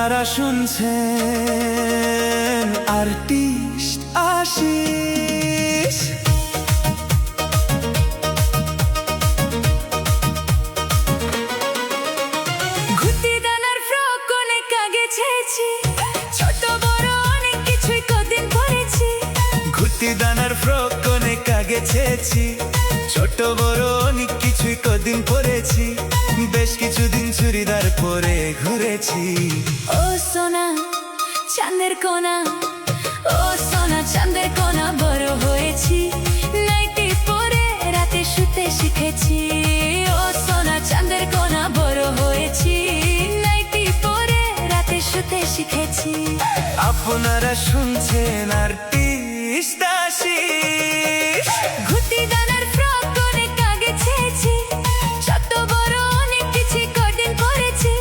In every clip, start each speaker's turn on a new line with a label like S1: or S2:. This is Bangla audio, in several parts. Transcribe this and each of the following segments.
S1: আপনারা শুনছেন আর্টিস্ট আশিস।
S2: ঘুতি দানার ফ্রক অনেক আগে ছেয়েছি, ছোট বড় অনেক কিছুই কদিন পরেছি।
S1: ঘুতি দানার ফ্রক অনেক আগে ছেয়েছি, ছোট বড় অনেক কিছুই কদিন পরেছি। বেশ কিছুদিন চুড়িদার পরে ঘুরেছি।
S2: ও সোনা চাঁদের কোনা, ও সোনা চাঁদের কোনা, বড় হয়েছি। নাইটি পরে রাতে শুতে শিখেছি। ও সোনা চাঁদের কোনা, বড় হয়েছি। নাইটি পরে রাতে শুতে শিখেছি।
S1: আপনারা শুনছেন আর্টিস্ট আশিস।
S2: ঘুতি দানার ফ্রক অনেক আগে ছেয়েছি, ছোট বড় অনেক কিছু কদিন পরেছি।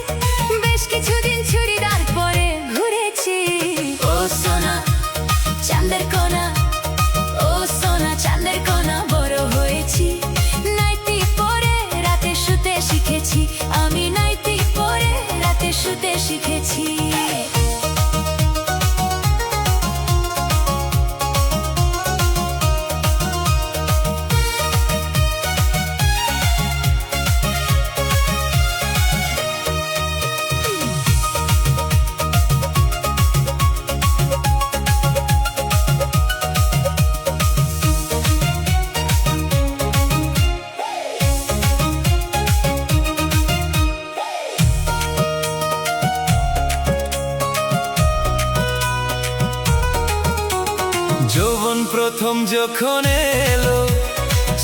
S2: বেশ কিছুদিন চুড়িদার পরে ঘুরেছি। ও সোনা চাঁদের কোনা, ও সোনা চাঁদের কোনা, বড় হয়েছি। নাইটি পরে রাতে শুতে শিখেছি। আমি নাইটি পরে রাতে শুতে শিখেছি।
S1: যৌবন প্রথম যখন এলো,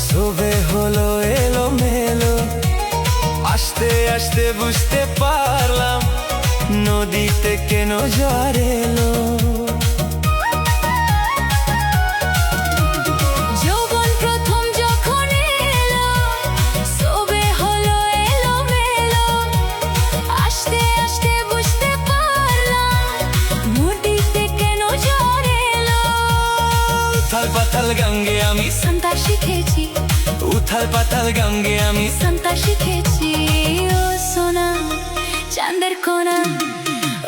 S1: সবে হলো এলো মেলো। আস্তে আস্তে বুঝতে পারলাম নদীতে কেন জ্বর এলো।
S2: যৌবন প্রথম যখন এলো, সবে হলো এলোমেলো। আস্তে আস্তে বুঝতে পারলাম নদীতে কেন ঝড় এলো।
S1: উথাল পাতাল গাঙ্গে আমি
S2: সাঁতার শিখেছি,
S1: উথাল পাতাল গাঙ্গে আমি
S2: সাঁতার শিখেছি। ও সোনা চাঁদের কোনা,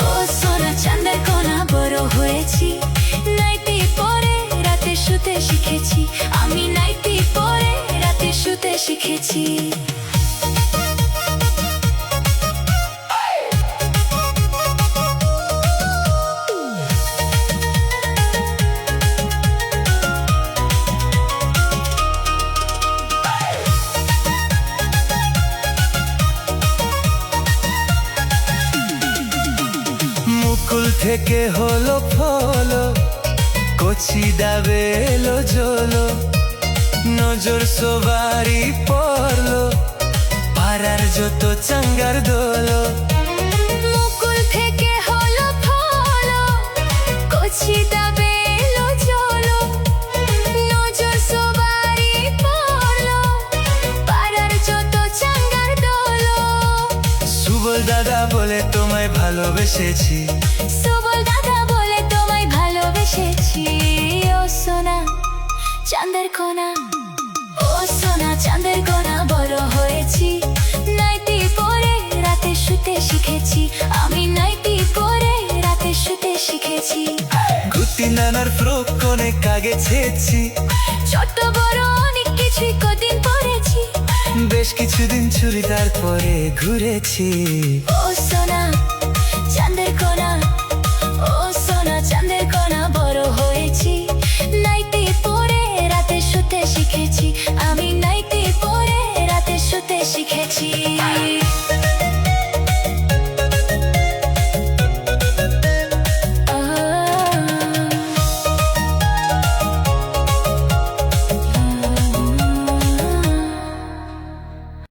S2: ও সোনা চাঁদের কোনা, বড় হয়েছি। নাইটি পরে রাতে শুতে শিখেছি। আমি নাইটি পরে রাতে শুতে শিখেছি।
S1: মুকুল থেকে হলো ফলো, কচি ডাবে এলো জলো। নজর সবারই পড়লো, পাড়ার যত চাঙ্গার দোলো।
S2: মুকুল থেকে হলো ফলো, কচি ডাবে এলো জলো। নজর সবারই পড়লো, পাড়ার যত চাঙ্গার দোলো।
S1: সুবল দাদা বলে তোমায় ভালোবেসেছি,
S2: সুবল দাদা বলে তোমায় ভালোবেসেছি। ও সোনা চাঁদের কোনা, ও সোনা চাঁদের কোনা, বড় হয়েছি। নাইটি পরে রাতে শুতে শিখেছি। আমি নাইটি পরে রাতে শুতে শিখেছি।
S1: ঘুতি নানার ফ্রক অনেক আগে ছেয়েছি,
S2: ছোট বড় অনেক কিছুই কদিন পরেছি।
S1: বেশ কিছুদিন চুড়িদার পরে ঘুরেছি।
S2: ও সোনা চাঁদের কোনা, ও সোনা চাঁদের কোনা, বড় হয়েছি। নাইটি পরে রাতে শুতে শিখেছি। আমি নাইটি পরে রাতে শুতে শিখেছি।